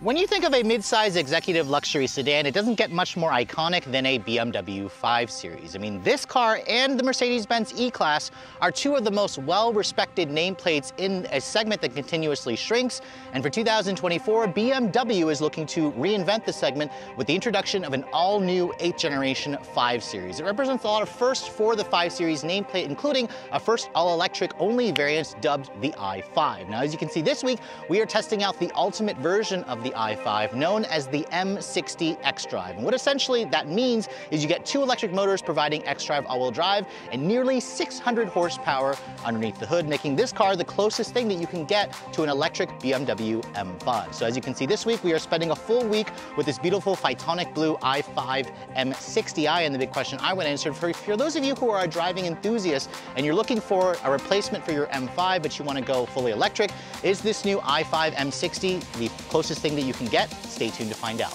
When you think of a mid-size executive luxury sedan, it doesn't get much more iconic than a BMW 5 Series. I mean, this car and the Mercedes-Benz E-Class are two of the most well-respected nameplates in a segment that continuously shrinks. And for 2024, BMW is looking to reinvent the segment with the introduction of an all-new 8th generation 5 Series. It represents a lot of firsts for the 5 Series nameplate, including a first all-electric only variant dubbed the i5. Now, as you can see this week, we are testing out the ultimate version of the i5, known as the M60 xDrive. And what essentially that means is you get two electric motors providing xDrive all-wheel drive and nearly 600 horsepower underneath the hood, making this car the closest thing that you can get to an electric BMW M5. So as you can see this week, we are spending a full week with this beautiful Phytonic blue i5 M60i, and the big question I want to answer for those of you who are driving enthusiasts and you're looking for a replacement for your M5 but you want to go fully electric, is this new i5 M60 the closest thing that you can get? Stay tuned to find out.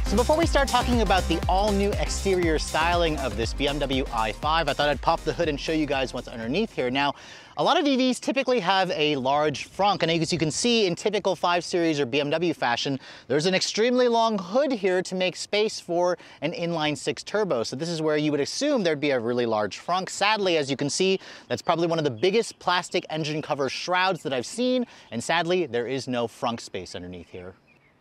So before we start talking about the all-new exterior styling of this BMW i5, I thought I'd pop the hood and show you guys what's underneath here. Now, a lot of EVs typically have a large frunk, and as you can see in typical 5 Series or BMW fashion, there's an extremely long hood here to make space for an inline-6 turbo. So this is where you would assume there'd be a really large frunk. Sadly, as you can see, that's probably one of the biggest plastic engine cover shrouds that I've seen, and sadly, there is no frunk space underneath here.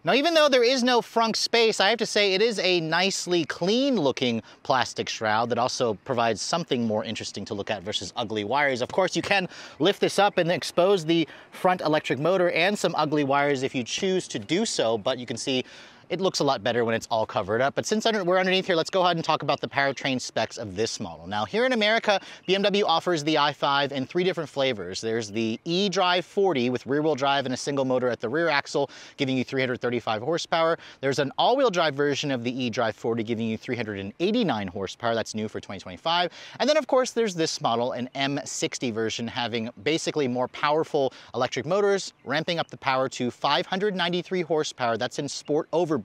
Now, even though there is no frunk space, I have to say it is a nicely clean looking plastic shroud that also provides something more interesting to look at versus ugly wires. Of course, you can lift this up and expose the front electric motor and some ugly wires if you choose to do so, but you can see it looks a lot better when it's all covered up. But since we're underneath here, let's go ahead and talk about the powertrain specs of this model. Now, here in America, BMW offers the i5 in 3 different flavors. There's the eDrive 40 with rear-wheel drive and a single motor at the rear axle, giving you 335 horsepower. There's an all-wheel drive version of the eDrive 40, giving you 389 horsepower. That's new for 2025. And then, of course, there's this model, an M60 version, having basically more powerful electric motors, ramping up the power to 593 horsepower. That's in Sport Overboost,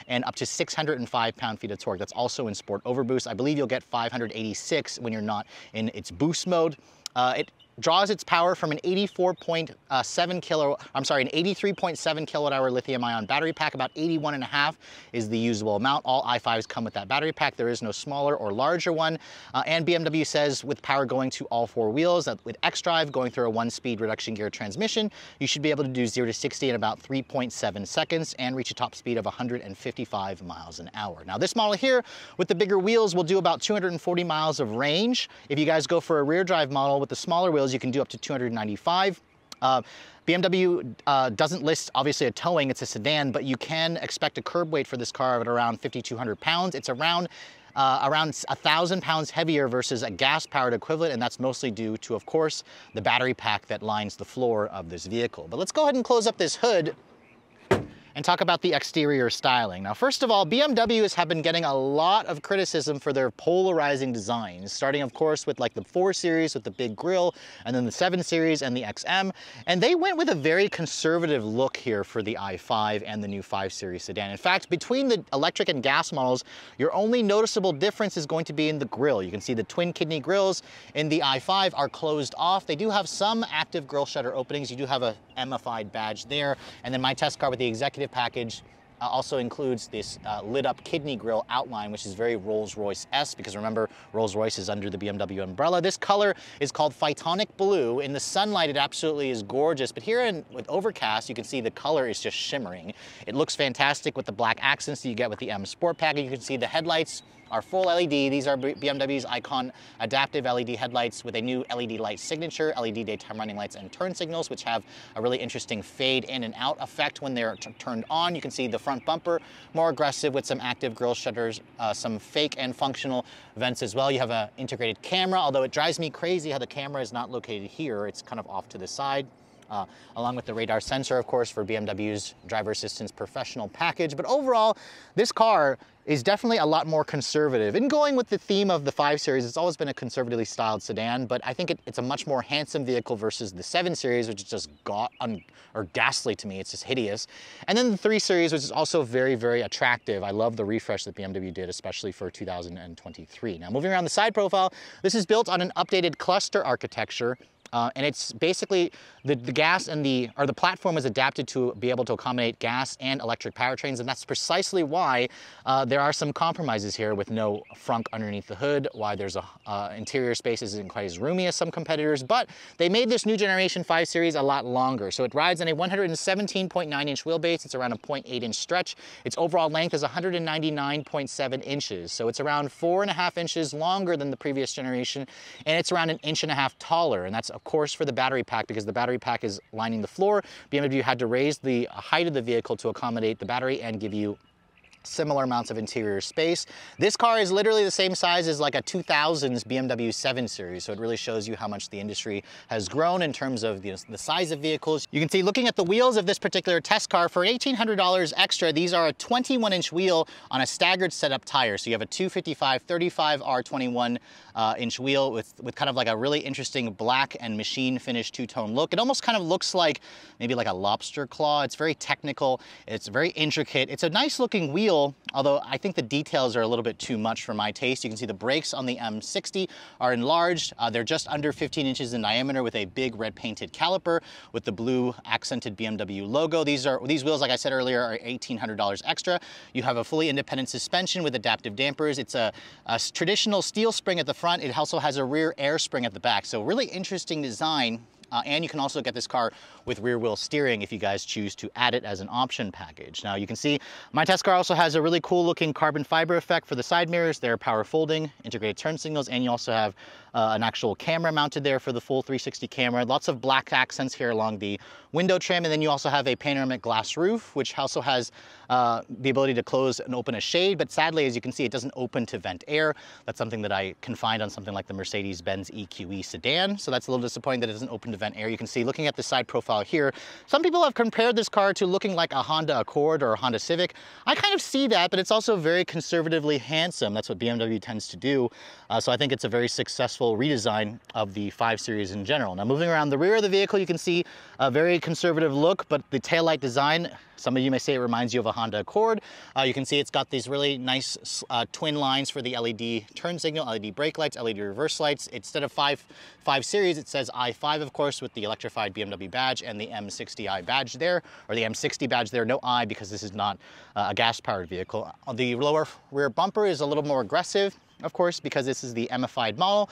and up to 605 pound-feet of torque. That's also in Sport Overboost. I believe you'll get 586 when you're not in its boost mode. It draws its power from an 83.7 kilowatt hour lithium-ion battery pack. About 81.5 is the usable amount. All i5s come with that battery pack. There is no smaller or larger one. And BMW says with power going to all 4 wheels, that with xDrive going through a 1-speed reduction gear transmission, you should be able to do 0 to 60 in about 3.7 seconds and reach a top speed of 155 miles an hour. Now, this model here with the bigger wheels will do about 240 miles of range. If you guys go for a rear drive model with the smaller wheels, you can do up to 295. BMW doesn't list, obviously, a towing. It's a sedan, but you can expect a curb weight for this car at around 5,200 pounds. It's around 1,000 pounds heavier versus a gas-powered equivalent, and that's mostly due to, of course, the battery pack that lines the floor of this vehicle. But let's go ahead and close up this hood and talk about the exterior styling. Now, first of all, BMWs have been getting a lot of criticism for their polarizing designs, starting, of course, with like the 4 Series with the big grille, and then the 7 Series and the XM. And they went with a very conservative look here for the i5 and the new 5 Series sedan. In fact, between the electric and gas models, your only noticeable difference is going to be in the grille. You can see the twin kidney grills in the i5 are closed off. They do have some active grille shutter openings. You do have a MFI badge there. And then my test car with the executive package also includes this lit up kidney grille outline, which is very Rolls-Royce-esque, because remember, Rolls-Royce is under the BMW umbrella. This color is called Phytonic blue. In the sunlight, it absolutely is gorgeous, but here with overcast, you can see the color is just shimmering. It looks fantastic with the black accents that you get with the M Sport package. You can see the headlights are full LED. These are BMW's Icon adaptive LED headlights with a new LED light signature, LED daytime running lights and turn signals, which have a really interesting fade in and out effect when they're turned on. You can see the front bumper more aggressive with some active grille shutters, some fake and functional vents as well. You have an integrated camera, although it drives me crazy how the camera is not located here. It's kind of off to the side. along with the radar sensor, of course, for BMW's driver assistance professional package. But overall, this car is definitely a lot more conservative. And going with the theme of the 5 Series, it's always been a conservatively styled sedan, but I think it's a much more handsome vehicle versus the 7 Series, which is just ghastly to me. It's just hideous. And then the 3 Series, which is also very, very attractive. I love the refresh that BMW did, especially for 2023. Now, moving around the side profile, this is built on an updated cluster architecture. And it's basically the gas and the platform is adapted to be able to accommodate gas and electric powertrains, and that's precisely why there are some compromises here with no frunk underneath the hood, why there's interior space isn't quite as roomy as some competitors, but they made this new generation 5 Series a lot longer. So it rides on a 117.9-inch wheelbase. It's around a 0.8-inch stretch. Its overall length is 199.7 inches. So it's around 4.5 inches longer than the previous generation, and it's around 1.5 inches taller, and that's of course for the battery pack, because the battery pack is lining the floor. BMW had to raise the height of the vehicle to accommodate the battery and give you similar amounts of interior space. This car is literally the same size as like a 2000s BMW 7 Series, so it really shows you how much the industry has grown in terms of the size of vehicles. You can see, looking at the wheels of this particular test car, for $1,800 extra, these are a 21-inch wheel on a staggered setup tire. So you have a 255/35 R21 inch wheel with kind of like a really interesting black and machine finish two-tone look. It almost kind of looks like maybe like a lobster claw. It's very technical. It's very intricate. It's a nice looking wheel, although I think the details are a little bit too much for my taste. You can see the brakes on the M60 are enlarged. They're just under 15 inches in diameter with a big red painted caliper with the blue accented BMW logo. These wheels, like I said earlier, are $1,800 extra. You have a fully independent suspension with adaptive dampers. It's a traditional steel spring at the front. It also has a rear air spring at the back. So really interesting design. And you can also get this car with rear wheel steering if you guys choose to add it as an option package. Now you can see my test car also has a really cool looking carbon fiber effect for the side mirrors. They're power folding, integrated turn signals, and you also have an actual camera mounted there for the full 360 camera. Lots of black accents here along the window trim, and then you also have a panoramic glass roof, which also has the ability to close and open a shade, but sadly, as you can see, it doesn't open to vent air. That's something that I can find on something like the Mercedes-Benz EQE sedan, so that's a little disappointing that it doesn't open to vent air. You can see, looking at the side profile here, some people have compared this car to looking like a Honda Accord or a Honda Civic. I kind of see that, but it's also very conservatively handsome. That's what BMW tends to do, so I think it's a very successful redesign of the 5 Series in general. Now, moving around the rear of the vehicle, you can see a very conservative look, but the taillight design, some of you may say it reminds you of a Honda Accord. You can see it's got these really nice twin lines for the LED turn signal, LED brake lights, LED reverse lights. Instead of 5 Series, it says i5, of course, with the electrified BMW badge and the M60i badge there, or the M60 badge there. No I, because this is not a gas-powered vehicle. The lower rear bumper is a little more aggressive, of course, because this is the MFI'd model.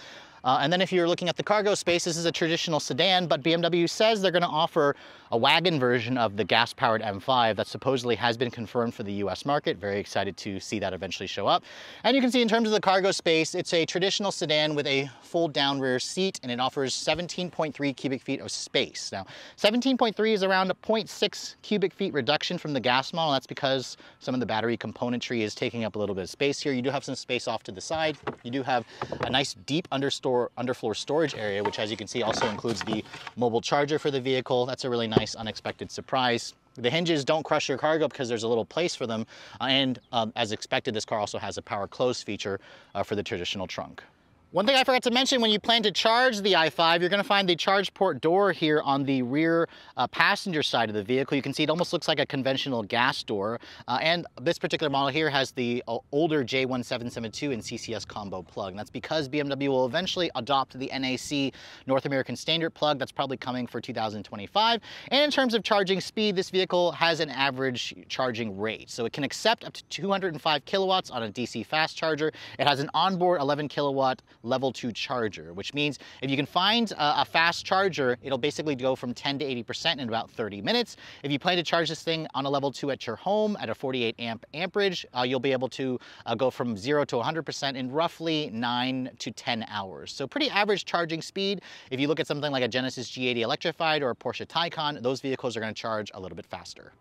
And then if you're looking at the cargo space, this is a traditional sedan, but BMW says they're going to offer a wagon version of the gas-powered M5 that supposedly has been confirmed for the US market. Very excited to see that eventually show up. And you can see in terms of the cargo space, it's a traditional sedan with a fold-down rear seat, and it offers 17.3 cubic feet of space. Now, 17.3 is around a 0.6 cubic feet reduction from the gas model. That's because some of the battery componentry is taking up a little bit of space here. You do have some space off to the side. You do have a nice deep underfloor storage area, which, as you can see, also includes the mobile charger for the vehicle. That's a really nice unexpected surprise. The hinges don't crush your cargo because there's a little place for them, and as expected, this car also has a power close feature for the traditional trunk. One thing I forgot to mention, when you plan to charge the i5, you're going to find the charge port door here on the rear passenger side of the vehicle. You can see it almost looks like a conventional gas door. And this particular model here has the older J1772 and CCS combo plug. And that's because BMW will eventually adopt the NAC North American Standard plug. That's probably coming for 2025. And in terms of charging speed, this vehicle has an average charging rate. So it can accept up to 205 kilowatts on a DC fast charger. It has an onboard 11 kilowatt level 2 charger, which means if you can find a fast charger, it'll basically go from 10 to 80% in about 30 minutes. If you plan to charge this thing on a level 2 at your home at a 48 amperage, you'll be able to go from 0 to 100% in roughly 9 to 10 hours. So pretty average charging speed. If you look at something like a Genesis G80 electrified or a Porsche Taycan, those vehicles are going to charge a little bit faster.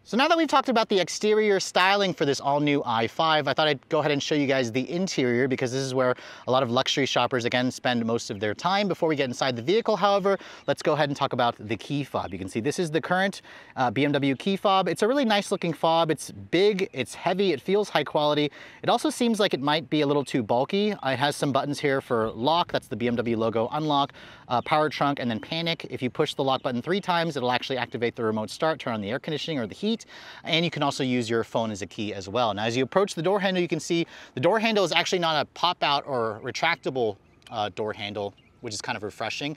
So now that we've talked about the exterior styling for this all-new i5, I thought I'd go ahead and show you guys the interior, because this is where a lot of luxury shoppers, again, spend most of their time. Before we get inside the vehicle, however, let's go ahead and talk about the key fob. You can see this is the current BMW key fob. It's a really nice looking fob. It's big, it's heavy, it feels high quality. It also seems like it might be a little too bulky. It has some buttons here for lock, that's the BMW logo, unlock, power trunk, and then panic. If you push the lock button 3 times, it'll actually activate the remote start, turn on the air conditioning or the heat. And you can also use your phone as a key as well. Now, as you approach the door handle, you can see the door handle is actually not a pop-out or retractable door handle, which is kind of refreshing.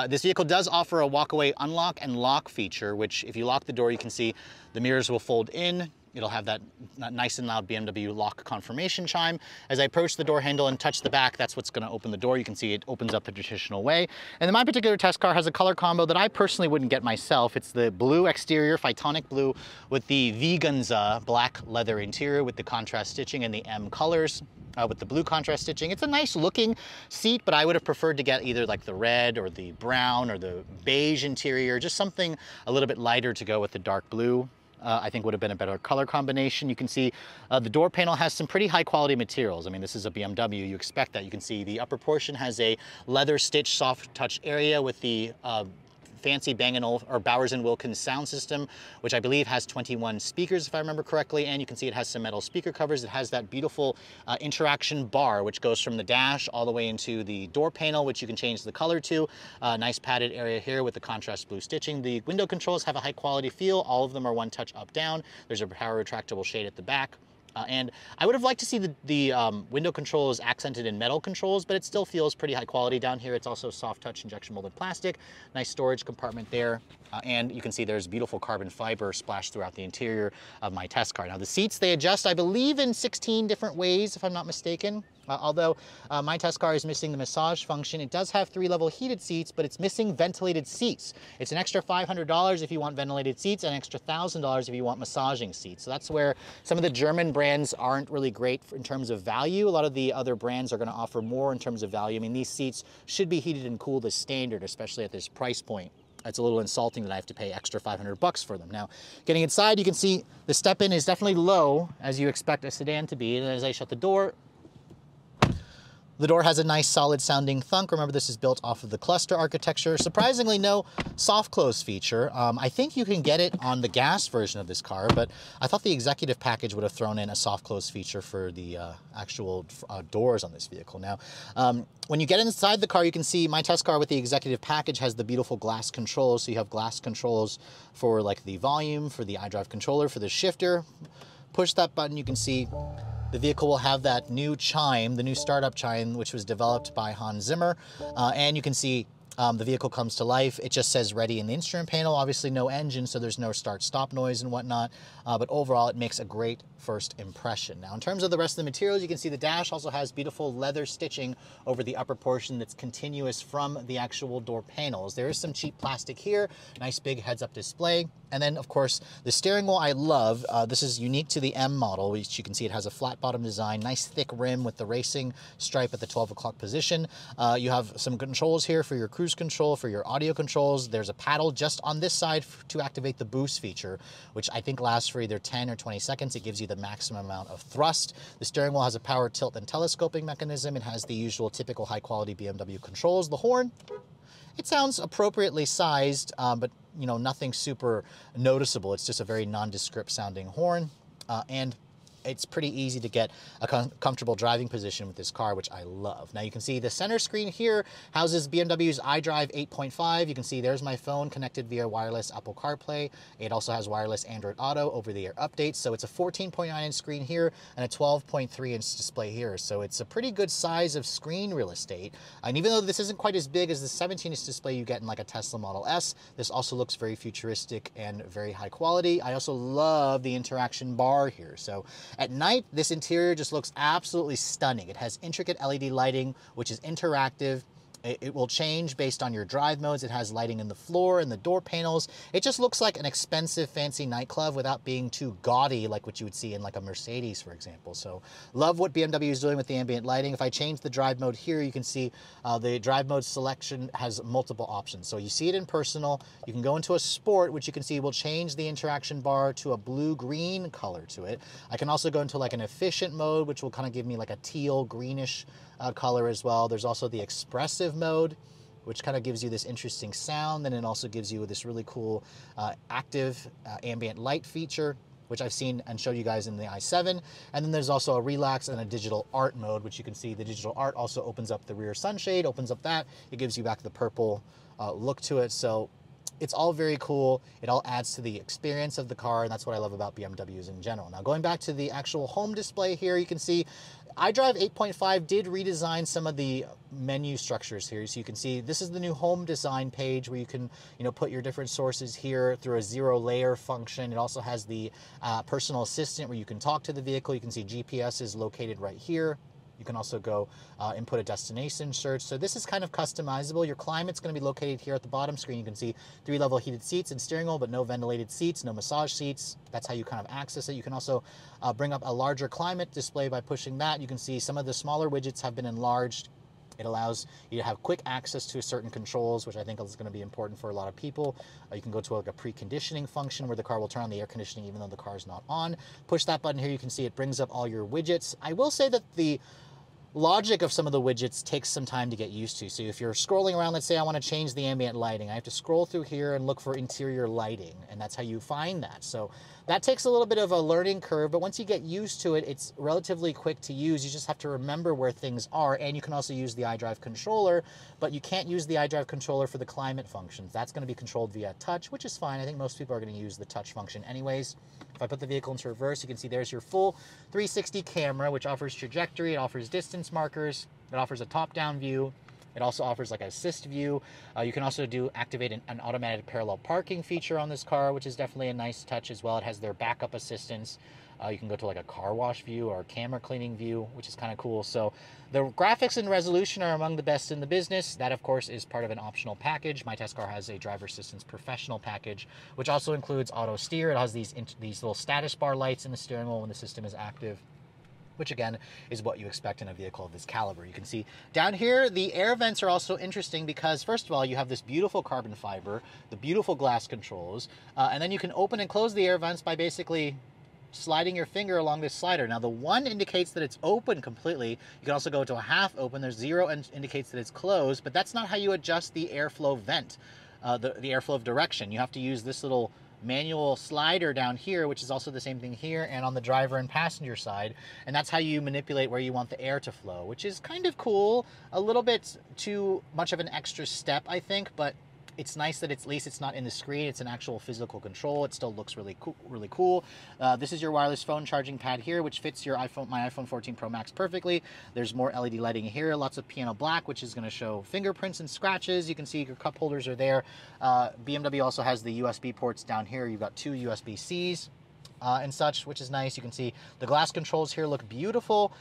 This vehicle does offer a walk-away unlock and lock feature, which if you lock the door, you can see the mirrors will fold in. It'll have that nice and loud BMW lock confirmation chime. As I approach the door handle and touch the back, that's what's gonna open the door. You can see it opens up the traditional way. And then my particular test car has a color combo that I personally wouldn't get myself. It's the blue exterior, Phytonic blue, with the Veganza black leather interior with the contrast stitching and the M colors. With the blue contrast stitching. It's a nice looking seat, but I would have preferred to get either like the red or the brown or the beige interior, just something a little bit lighter to go with the dark blue. I think would have been a better color combination. You can see the door panel has some pretty high quality materials. I mean, this is a BMW, you expect that. You can see the upper portion has a leather stitch soft touch area with the fancy Bang & Olufsen or Bowers & Wilkins sound system, which I believe has 21 speakers, if I remember correctly. And you can see it has some metal speaker covers. It has that beautiful interaction bar, which goes from the dash all the way into the door panel, which you can change the color to. Nice padded area here with the contrast blue stitching. The window controls have a high quality feel. All of them are one touch up down. There's a power retractable shade at the back. And I would have liked to see the window controls accented in metal controls, but it still feels pretty high quality down here. It's also soft touch injection molded plastic, nice storage compartment there. And you can see there's beautiful carbon fiber splashed throughout the interior of my test car. Now the seats, they adjust, I believe, in 16 different ways, if I'm not mistaken. Although my test car is missing the massage function. It does have 3-level heated seats, but it's missing ventilated seats. It's an extra $500 if you want ventilated seats, and an extra $1,000 if you want massaging seats. So that's where some of the German brands aren't really great in terms of value. A lot of the other brands are going to offer more in terms of value. I mean, these seats should be heated and cooled as standard, especially at this price point. It's a little insulting that I have to pay extra $500 for them. Now, getting inside, you can see the step-in is definitely low, as you expect a sedan to be. And as I shut the door has a nice solid sounding thunk. Remember, this is built off of the cluster architecture. Surprisingly, no soft close feature. I think you can get it on the gas version of this car, but I thought the executive package would have thrown in a soft close feature for the actual doors on this vehicle. Now, when you get inside the car, you can see my test car with the executive package has the beautiful glass controls. So you have glass controls for like the volume, for the iDrive controller, for the shifter. Push that button, you can see the vehicle will have that new chime, the new startup chime, which was developed by Hans Zimmer. And you can see the vehicle comes to life. It just says ready in the instrument panel. Obviously no engine, so there's no start-stop noise and whatnot. But overall, it makes a great first impression. Now, in terms of the rest of the materials, you can see the dash also has beautiful leather stitching over the upper portion that's continuous from the actual door panels. There is some cheap plastic here, nice big heads-up display. And then, of course, the steering wheel I love. This is unique to the M model, which you can see it has a flat bottom design, nice thick rim with the racing stripe at the 12 o'clock position. You have some controls here for your cruise control, for your audio controls. There's a paddle just on this side to activate the boost feature, which I think lasts for either 10 or 20 seconds. It gives you the maximum amount of thrust. The steering wheel has a power tilt and telescoping mechanism. It has the usual typical high-quality BMW controls. The horn, it sounds appropriately sized, but you know, nothing super noticeable. It's just a very nondescript sounding horn, and it's pretty easy to get a comfortable driving position with this car, which I love. Now you can see the center screen here houses BMW's iDrive 8.5. You can see there's my phone connected via wireless Apple CarPlay. It also has wireless Android Auto over-the-air updates. So it's a 14.9-inch screen here and a 12.3-inch display here. So it's a pretty good size of screen real estate. And even though this isn't quite as big as the 17-inch display you get in like a Tesla Model S, this also looks very futuristic and very high quality. I also love the interaction bar here. So at night, this interior just looks absolutely stunning. It has intricate LED lighting, which is interactive. It will change based on your drive modes. It has lighting in the floor and the door panels. It just looks like an expensive, fancy nightclub without being too gaudy like what you would see in like a Mercedes, for example. So love what BMW is doing with the ambient lighting. If I change the drive mode here, you can see the drive mode selection has multiple options. So you see it in personal. You can go into a sport, which you can see will change the interaction bar to a blue-green color to it. I can also go into like an efficient mode, which will kind of give me like a teal greenish color as well. There's also the expressive mode, which kind of gives you this interesting sound. Then it also gives you this really cool active ambient light feature, which I've seen and showed you guys in the i7. And then there's also a relax and a digital art mode, which you can see the digital art also opens up the rear sunshade, opens up that. It gives you back the purple look to it. So it's all very cool. It all adds to the experience of the car, and that's what I love about BMWs in general. Now, going back to the actual home display here, you can see iDrive 8.5 did redesign some of the menu structures here. So you can see this is the new home design page where you can, put your different sources here through a zero layer function. It also has the personal assistant where you can talk to the vehicle. You can see GPS is located right here. You can also go input a destination search. So this is kind of customizable. Your climate's going to be located here at the bottom screen. You can see 3-level heated seats and steering wheel, but no ventilated seats, no massage seats. That's how you kind of access it. You can also bring up a larger climate display by pushing that. You can see some of the smaller widgets have been enlarged. It allows you to have quick access to certain controls, which I think is going to be important for a lot of people. You can go to like a preconditioning function where the car will turn on the air conditioning even though the car is not on. Push that button here. You can see it brings up all your widgets. I will say that the logic of some of the widgets takes some time to get used to. So if you're scrolling around, let's say I want to change the ambient lighting, I have to scroll through here and look for interior lighting, and that's how you find that. So that takes a little bit of a learning curve, but once you get used to it, it's relatively quick to use. You just have to remember where things are, and you can also use the iDrive controller, but you can't use the iDrive controller for the climate functions. That's going to be controlled via touch, which is fine. I think most people are going to use the touch function anyways. If I put the vehicle into reverse, you can see there's your full 360 camera, which offers trajectory, it offers distance markers, it offers a top-down view. It also offers like an assist view. You can also activate an automatic parallel parking feature on this car, which is definitely a nice touch as well. It has their backup assistance. You can go to like a car wash view or a camera cleaning view, which is kind of cool. So the graphics and resolution are among the best in the business. That, of course, is part of an optional package. My test car has a driver assistance professional package, which also includes auto steer. It has these little status bar lights in the steering wheel when the system is active, which again is what you expect in a vehicle of this caliber. You can see down here, the air vents are also interesting because first of all, you have this beautiful carbon fiber, the beautiful glass controls, and then you can open and close the air vents by basically sliding your finger along this slider. Now the 1 indicates that it's open completely. You can also go to a half open. There's 0 and indicates that it's closed, but that's not how you adjust the airflow vent, the airflow of direction. You have to use this little manual slider down here, which is also the same thing here and on the driver and passenger side, and that's how you manipulate where you want the air to flow, which is kind of cool. A little bit too much of an extra step, I think, but it's nice that at least it's not in the screen. It's an actual physical control. It still looks really cool. This is your wireless phone charging pad here, which fits your my iPhone 14 Pro Max perfectly. There's more LED lighting here, lots of piano black, which is going to show fingerprints and scratches. You can see your cup holders are there. BMW also has the USB ports down here. You've got 2 USB-Cs. And such, which is nice. You can see the glass controls here look beautiful.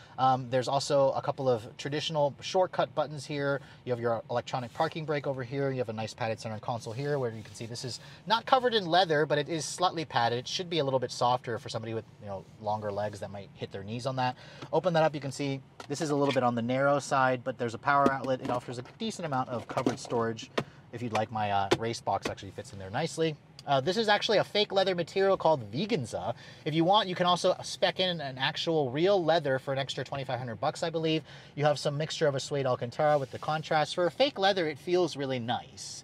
There's also a couple of traditional shortcut buttons here. You have your electronic parking brake over here. You have a nice padded center console here where you can see this is not covered in leather, but it is slightly padded. It should be a little bit softer for somebody with longer legs that might hit their knees on that. Open that up, you can see this is a little bit on the narrow side, but there's a power outlet. It offers a decent amount of covered storage. If you'd like, my race box actually fits in there nicely. This is actually a fake leather material called Veganza. If you want, you can also spec in an actual real leather for an extra $2,500, I believe. You have some mixture of a suede Alcantara with the contrast. For a fake leather, it feels really nice.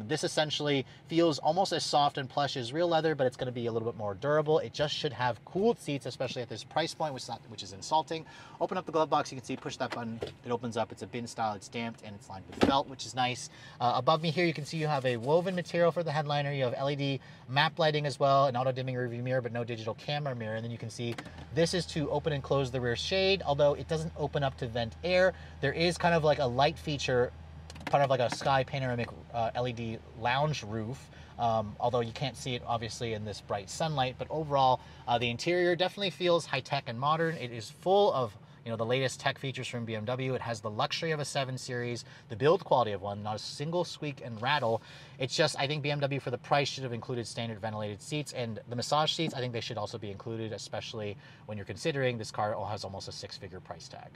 This essentially feels almost as soft and plush as real leather, but it's going to be a little bit more durable. It just should have cooled seats, especially at this price point, which is insulting. Open up the glove box, you can see, push that button, it opens up. It's a bin style, it's damped, and it's lined with felt, which is nice. Above me here, you can see you have a woven material for the headliner. You have LED map lighting as well, an auto dimming rearview mirror, but no digital camera mirror. And then you can see this is to open and close the rear shade, although it doesn't open up to vent air. There is kind of like a light feature, part of like a sky panoramic LED lounge roof, although you can't see it obviously in this bright sunlight. But overall, the interior definitely feels high-tech and modern. It is full of you know, the latest tech features from BMW. It has the luxury of a 7 Series, the build quality of one, not a single squeak and rattle. It's just, I think BMW for the price should have included standard ventilated seats, and the massage seats, I think they should also be included, especially when you're considering this car has almost a 6-figure price tag.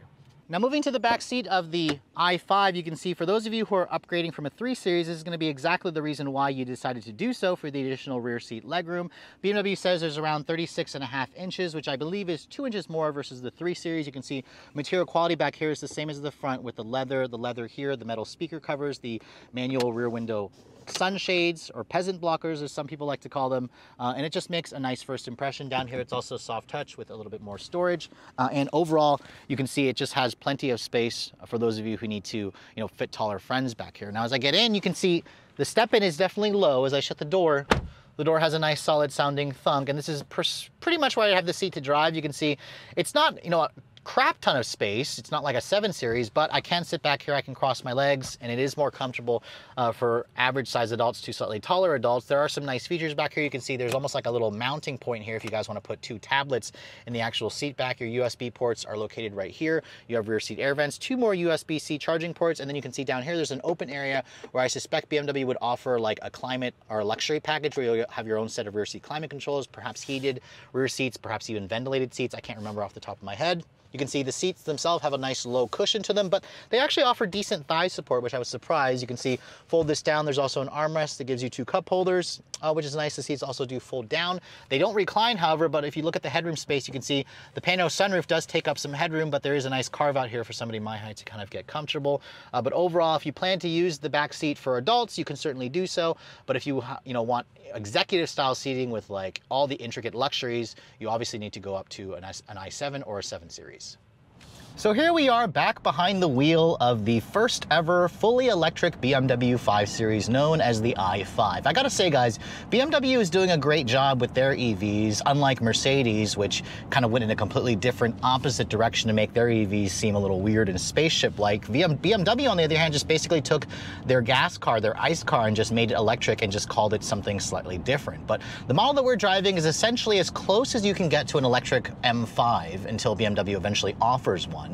Now moving to the back seat of the i5, you can see for those of you who are upgrading from a 3 Series, this is going to be exactly the reason why you decided to do so for the additional rear seat legroom. BMW says there's around 36.5 inches, which I believe is 2 inches more versus the 3 Series. You can see material quality back here is the same as the front with the leather here, the metal speaker covers, the manual rear window sunshades, or peasant blockers as some people like to call them, and it just makes a nice first impression. Down here it's also soft touch with a little bit more storage, and overall you can see it just has plenty of space for those of you who need to, you know, fit taller friends back here. Now as I get in, you can see the step-in is definitely low. As I shut the door has a nice solid sounding thunk, and this is pretty much why I have the seat to drive. You can see it's not, you know, a crap ton of space. It's not like a 7 Series, but I can sit back here, I can cross my legs, and it is more comfortable for average size adults to slightly taller adults. There are some nice features back here. You can see there's almost like a little mounting point here if you guys want to put 2 tablets in the actual seat back. Your USB ports are located right here. You have rear seat air vents, 2 more USB-C charging ports, and then you can see down here there's an open area where I suspect BMW would offer like a climate or a luxury package where you'll have your own set of rear seat climate controls, perhaps heated rear seats, perhaps even ventilated seats. I can't remember off the top of my head. You can see the seats themselves have a nice low cushion to them, but they actually offer decent thigh support, which I was surprised. You can see, fold this down, there's also an armrest that gives you 2 cup holders, which is nice. The seats also do fold down. They don't recline, however, but if you look at the headroom space, you can see the pano sunroof does take up some headroom, but there is a nice carve out here for somebody my height to kind of get comfortable. But overall, if you plan to use the back seat for adults, you can certainly do so. But if you want executive style seating with like all the intricate luxuries, you obviously need to go up to an i7 or a 7 Series. So here we are back behind the wheel of the first ever fully electric BMW 5 Series known as the i5. I gotta say guys, BMW is doing a great job with their EVs, unlike Mercedes, which kind of went in a completely different opposite direction to make their EVs seem a little weird and spaceship-like. BMW on the other hand just basically took their gas car, their ICE car, and just made it electric and just called it something slightly different. But the model that we're driving is essentially as close as you can get to an electric M5 until BMW eventually offers one.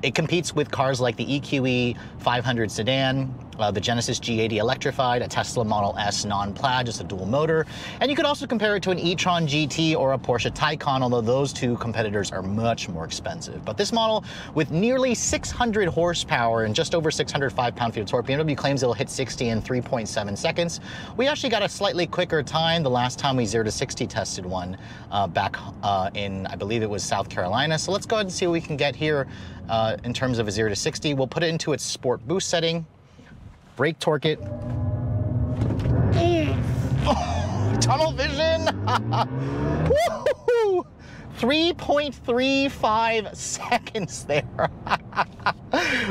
It competes with cars like the EQE 500 sedan, the Genesis G80 electrified, a Tesla Model S non-plaid, just a dual motor, and you could also compare it to an e-tron GT or a Porsche Taycan, although those two competitors are much more expensive. But this model, with nearly 600 horsepower and just over 605 pound-feet of torque, BMW claims it'll hit 60 in 3.7 seconds. We actually got a slightly quicker time the last time we 0 to 60 tested one back in, I believe it was South Carolina. So let's go ahead and see what we can get here in terms of a 0 to 60. We'll put it into its sport boost setting, brake torque it. Oh, tunnel vision! 3.35 seconds there.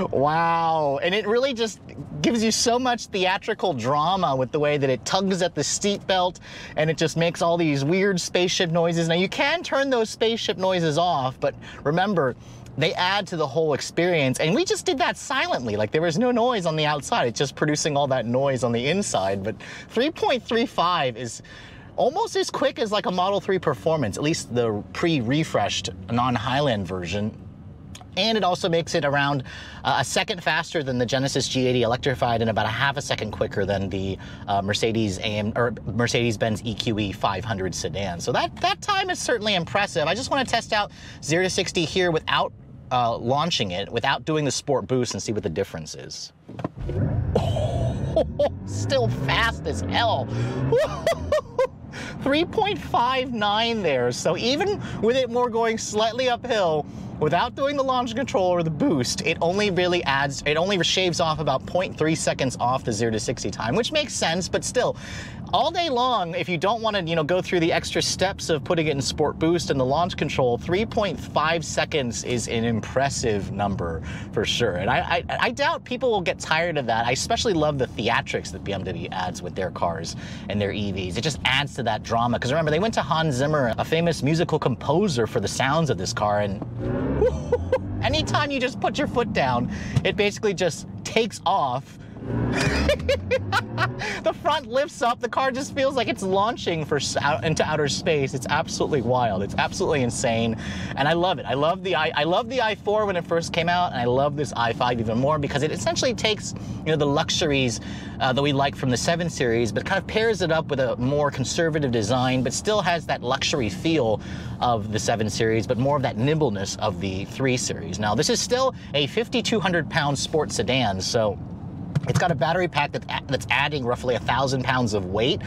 Wow, and it really just gives you so much theatrical drama with the way that it tugs at the seat belt and it just makes all these weird spaceship noises. Now you can turn those spaceship noises off, but remember, they add to the whole experience, and we just did that silently. Like there was no noise on the outside, it's just producing all that noise on the inside. But 3.35 is almost as quick as like a Model 3 Performance, at least the pre-refreshed non-Highland version. And it also makes it around a second faster than the Genesis G80 electrified and about a half a second quicker than the Mercedes-Benz EQE 500 sedan. So that time is certainly impressive. I just want to test out 0 to 60 here without launching it, without doing the sport boost, and see what the difference is. Oh, still fast as hell. 3.59 there. So even with it more going slightly uphill, without doing the launch control or the boost, it only shaves off about 0.3 seconds off the 0 to 60 time, which makes sense, but still, all day long, if you don't want to, go through the extra steps of putting it in sport boost and the launch control, 3.5 seconds is an impressive number for sure. And I doubt people will get tired of that. I especially love the theatrics that BMW adds with their cars and their EVs. It just adds to that drama. Because remember, they went to Hans Zimmer, a famous musical composer, for the sounds of this car, and anytime you just put your foot down, it basically just takes off The front lifts up, the car just feels like it's launching into outer space. It's absolutely wild. It's absolutely insane, and I love it. I love the i4 when it first came out, and I love this i5 even more because it essentially takes, you know, the luxuries that we like from the 7 Series, but kind of pairs it up with a more conservative design, but still has that luxury feel of the 7 Series, but more of that nimbleness of the 3 Series. Now, this is still a 5,200-pound sport sedan, so it's got a battery pack that's adding roughly 1,000 pounds of weight.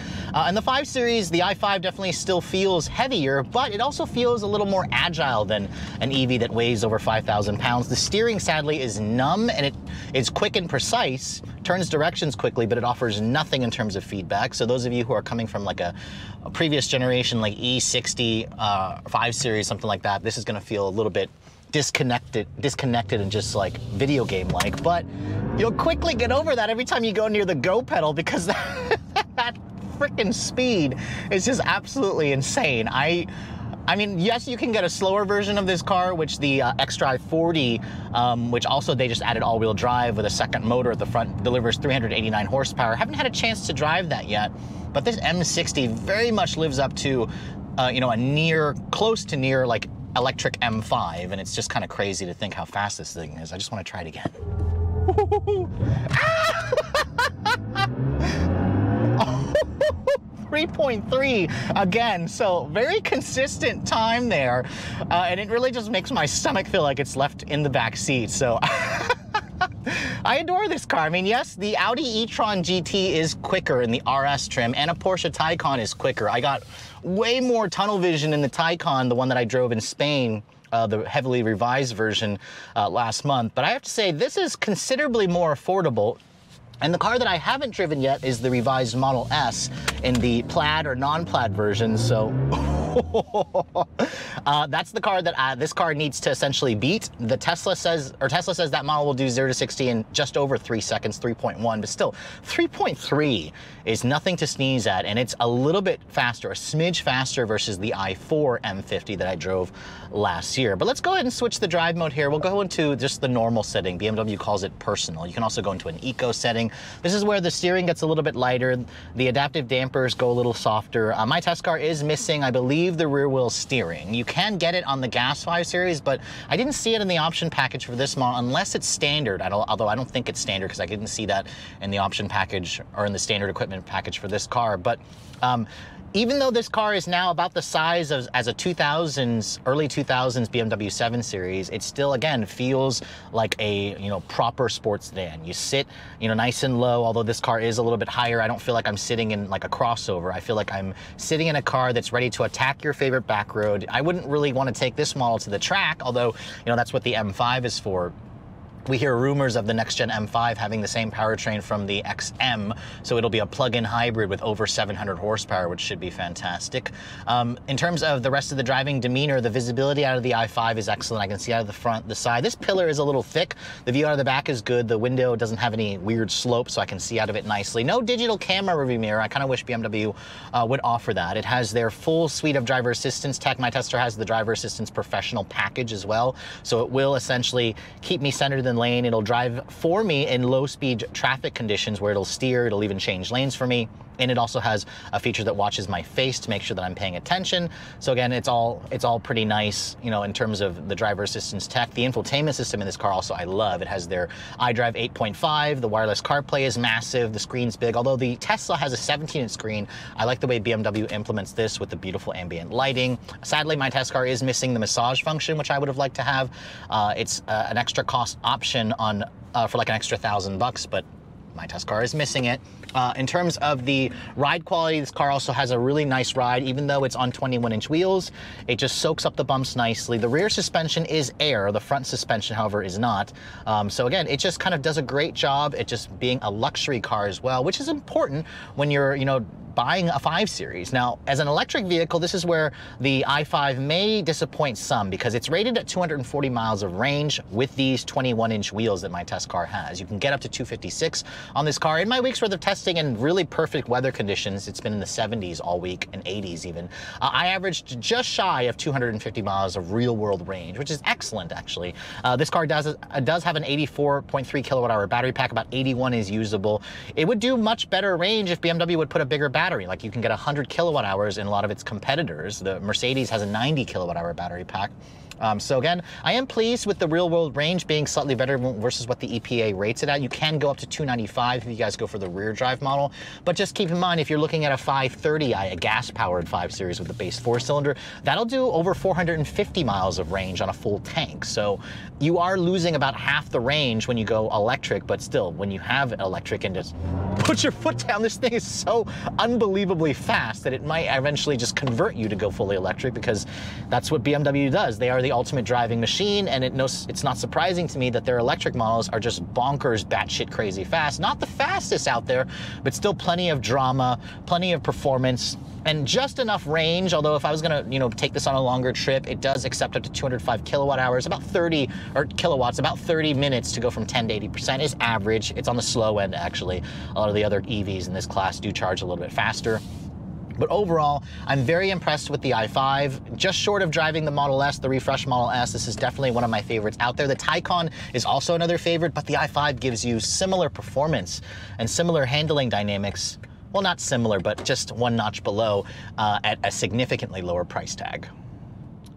In the 5 Series, the i5 definitely still feels heavier, but it also feels a little more agile than an EV that weighs over 5,000 pounds. The steering, sadly, is numb, and it is quick and precise, turns directions quickly, but it offers nothing in terms of feedback. So those of you who are coming from like a previous generation, like E60, 5 Series, something like that, this is gonna feel a little bit disconnected and just like video game like, but you'll quickly get over that every time you go near the go pedal because that freaking speed is just absolutely insane. I mean, yes, you can get a slower version of this car, which the xDrive 40, which also they just added all-wheel drive with a second motor at the front, delivers 389 horsepower. Haven't had a chance to drive that yet, but this M60 very much lives up to, you know, close to near like electric M5, and it's just kind of crazy to think how fast this thing is. I just want to try it again. 3.3 again, so very consistent time there, and it really just makes my stomach feel like it's left in the back seat. So I adore this car. I mean, yes, the Audi e-tron GT is quicker in the RS trim, and a Porsche Taycan is quicker. I got way more tunnel vision in the Taycan, the one that I drove in Spain, the heavily revised version last month. But I have to say, this is considerably more affordable. And the car that I haven't driven yet is the revised Model S in the plaid or non-plaid version. So that's the car that this car needs to essentially beat. The Tesla says that model will do 0 to 60 in just over 3 seconds, 3.1, but still 3.3 is nothing to sneeze at, and it's a little bit faster, a smidge faster versus the i4 M50 that I drove last year. But let's go ahead and switch the drive mode here. We'll go into just the normal setting. BMW calls it personal. You can also go into an eco setting. This is where the steering gets a little bit lighter. The adaptive dampers go a little softer. My test car is missing, I believe, the rear wheel steering. You can get it on the gas 5 Series, but I didn't see it in the option package for this model unless it's standard. Although I don't think it's standard because I didn't see that in the option package or in the standard equipment package for this car. But even though this car is now about the size of as a early 2000s BMW 7 Series, it still, again, feels like a, you know, proper sports sedan. You sit, you know, nice and low, although this car is a little bit higher. I don't feel like I'm sitting in like a crossover. I feel like I'm sitting in a car that's ready to attack your favorite back road. I wouldn't really want to take this model to the track, although, you know, that's what the M5 is for. We hear rumors of the next-gen M5 having the same powertrain from the XM, so it'll be a plug-in hybrid with over 700 horsepower, which should be fantastic. In terms of the rest of the driving demeanor, the visibility out of the i5 is excellent. I can see out of the front, the side. This pillar is a little thick. The view out of the back is good. The window doesn't have any weird slope, so I can see out of it nicely. No digital camera rearview mirror. I kind of wish BMW would offer that. It has their full suite of driver assistance tech. My tester has the driver assistance professional package as well, so it will essentially keep me centered in lane. It'll drive for me in low-speed traffic conditions where it'll steer. It'll even change lanes for me. And it also has a feature that watches my face to make sure that I'm paying attention. So again, it's all pretty nice, you know, in terms of the driver assistance tech. The infotainment system in this car also I love. It has their iDrive 8.5. The wireless CarPlay is massive. The screen's big. Although the Tesla has a 17-inch screen, I like the way BMW implements this with the beautiful ambient lighting. Sadly, my test car is missing the massage function, which I would have liked to have. It's an extra cost option on for like an extra $1,000, but my test car is missing it. In terms of the ride quality, this car also has a really nice ride. Even though it's on 21-inch wheels, it just soaks up the bumps nicely. The rear suspension is air. The front suspension, however, is not. So again, it just kind of does a great job at just being a luxury car as well, which is important when you're, you know, buying a 5 Series. Now, as an electric vehicle, this is where the i5 may disappoint some because it's rated at 240 miles of range with these 21-inch wheels that my test car has. You can get up to 256 on this car. In my week's worth of testing in really perfect weather conditions, it's been in the 70s all week and 80s even, I averaged just shy of 250 miles of real-world range, which is excellent, actually. This car does have an 84.3 kilowatt-hour battery pack. About 81 is usable. It would do much better range if BMW would put a bigger battery. Like, you can get 100 kilowatt hours in a lot of its competitors. The Mercedes has a 90 kilowatt hour battery pack. So again, I am pleased with the real world range being slightly better versus what the EPA rates it at. You can go up to 295 if you guys go for the rear drive model, but just keep in mind, if you're looking at a 530i, a gas powered 5 Series with a base 4-cylinder, that'll do over 450 miles of range on a full tank. So you are losing about half the range when you go electric, but still, when you have electric and just put your foot down, this thing is so unbelievably fast that it might eventually just convert you to go fully electric, because that's what BMW does. They are the ultimate driving machine, and it's not surprising to me that their electric models are just bonkers, batshit crazy fast. Not the fastest out there, but still plenty of drama, plenty of performance, and just enough range. Although if I was gonna, take this on a longer trip, it does accept up to 205 kilowatt hours, about 30 minutes to go from 10 to 80% is average. It's on the slow end, actually. A lot of the other EVs in this class do charge a little bit faster. But overall, I'm very impressed with the i5. Just short of driving the Model S, the refreshed Model S, this is definitely one of my favorites out there. The Taycan is also another favorite, but the i5 gives you similar performance and similar handling dynamics. Well, not similar, but just one notch below at a significantly lower price tag.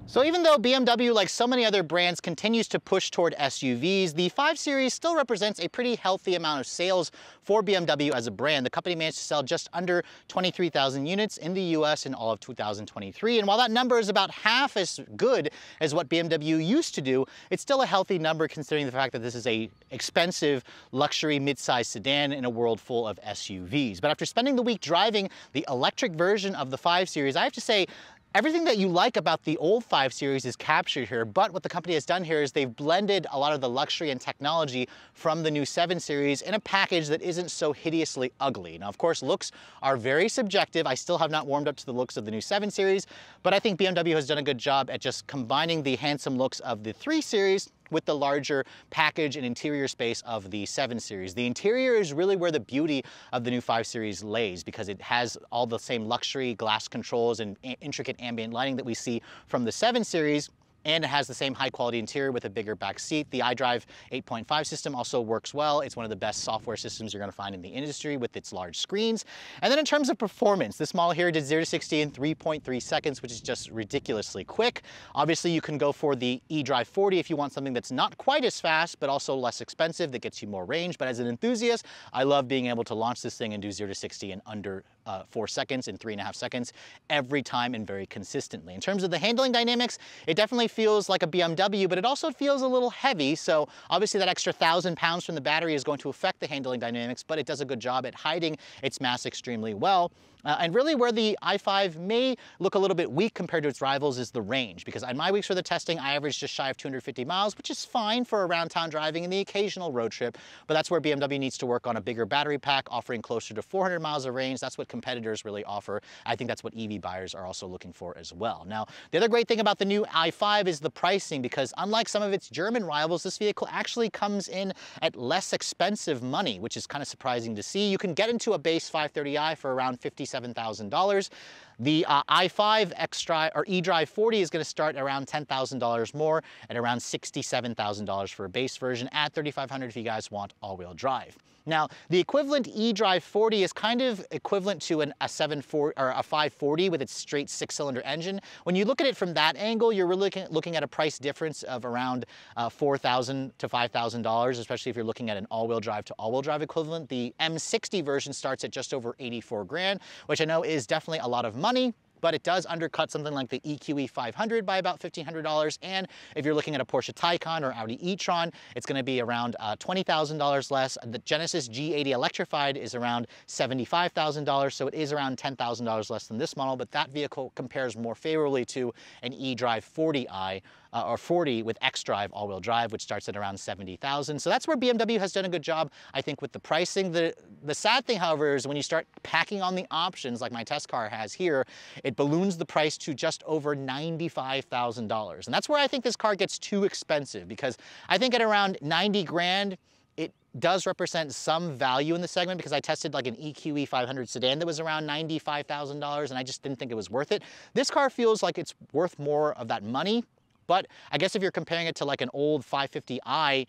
So even though BMW, like so many other brands, continues to push toward SUVs, the 5 Series still represents a pretty healthy amount of sales for BMW as a brand. The company managed to sell just under 23,000 units in the US in all of 2023. And while that number is about half as good as what BMW used to do, it's still a healthy number considering the fact that this is a expensive luxury mid-size sedan in a world full of SUVs. But after spending the week driving the electric version of the 5 Series, I have to say, everything that you like about the old 5 Series is captured here, but what the company has done here is they've blended a lot of the luxury and technology from the new 7 Series in a package that isn't so hideously ugly. Now, of course, looks are very subjective. I still have not warmed up to the looks of the new 7 Series, but I think BMW has done a good job at just combining the handsome looks of the 3 Series with the larger package and interior space of the 7 Series. The interior is really where the beauty of the new 5 Series lays, because it has all the same luxury glass controls and intricate ambient lighting that we see from the 7 Series. And it has the same high quality interior with a bigger back seat. The iDrive 8.5 system also works well. It's one of the best software systems you're gonna find in the industry with its large screens. And then in terms of performance, this model here did 0 to 60 in 3.3 seconds, which is just ridiculously quick. Obviously, you can go for the eDrive 40 if you want something that's not quite as fast, but also less expensive, that gets you more range. But as an enthusiast, I love being able to launch this thing and do 0 to 60 in under 4 seconds, in 3.5 seconds, every time and very consistently. In terms of the handling dynamics, it definitely feels like a BMW, but it also feels a little heavy. So obviously that extra 1,000 pounds from the battery is going to affect the handling dynamics, but it does a good job at hiding its mass extremely well. And really where the i5 may look a little bit weak compared to its rivals is the range, because on my weeks for the testing, I averaged just shy of 250 miles, which is fine for around town driving and the occasional road trip, but that's where BMW needs to work on a bigger battery pack, offering closer to 400 miles of range. That's what competitors really offer. I think that's what EV buyers are also looking for as well. Now, the other great thing about the new i5 is the pricing, because unlike some of its German rivals, this vehicle actually comes in at less expensive money, which is kind of surprising to see. You can get into a base 530i for around $57,000. The i5 xDrive or eDrive 40 is going to start around $10,000 more at around $67,000 for a base version at $3,500 if you guys want all-wheel drive. Now, the equivalent eDrive 40 is kind of equivalent to a 540 with its straight 6-cylinder engine. When you look at it from that angle, you're really looking at a price difference of around $4,000 to $5,000, especially if you're looking at an all-wheel drive to all-wheel drive equivalent. The M60 version starts at just over 84 grand, which I know is definitely a lot of money, but it does undercut something like the EQE 500 by about $1,500. And if you're looking at a Porsche Taycan or Audi e-tron, it's going to be around $20,000 less. The Genesis G80 electrified is around $75,000, so it is around $10,000 less than this model, but that vehicle compares more favorably to an eDrive 40i or 40 with xDrive all-wheel drive, which starts at around 70,000. So that's where BMW has done a good job, I think, with the pricing. The sad thing, however, is when you start packing on the options like my test car has here, it balloons the price to just over $95,000. And that's where I think this car gets too expensive, because I think at around 90 grand, it does represent some value in the segment, because I tested like an EQE 500 sedan that was around $95,000 and I just didn't think it was worth it. This car feels like it's worth more of that money, but I guess if you're comparing it to like an old 550i,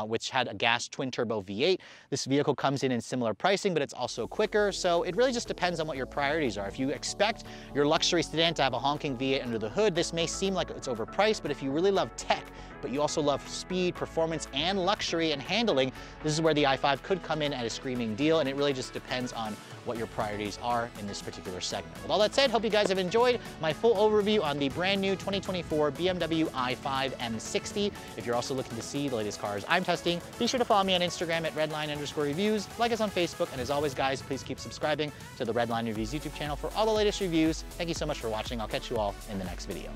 which had a gas twin turbo V8. This vehicle comes in similar pricing, but it's also quicker. So it really just depends on what your priorities are. If you expect your luxury sedan to have a honking V8 under the hood, this may seem like it's overpriced, but if you really love tech, but you also love speed, performance, and luxury and handling, this is where the i5 could come in at a screaming deal, and it really just depends on what your priorities are in this particular segment. With all that said, hope you guys have enjoyed my full overview on the brand new 2024 BMW i5 M60. If you're also looking to see the latest cars I'm testing, be sure to follow me on Instagram at redline_reviews, like us on Facebook, and as always, guys, please keep subscribing to the Redline Reviews YouTube channel for all the latest reviews. Thank you so much for watching. I'll catch you all in the next video.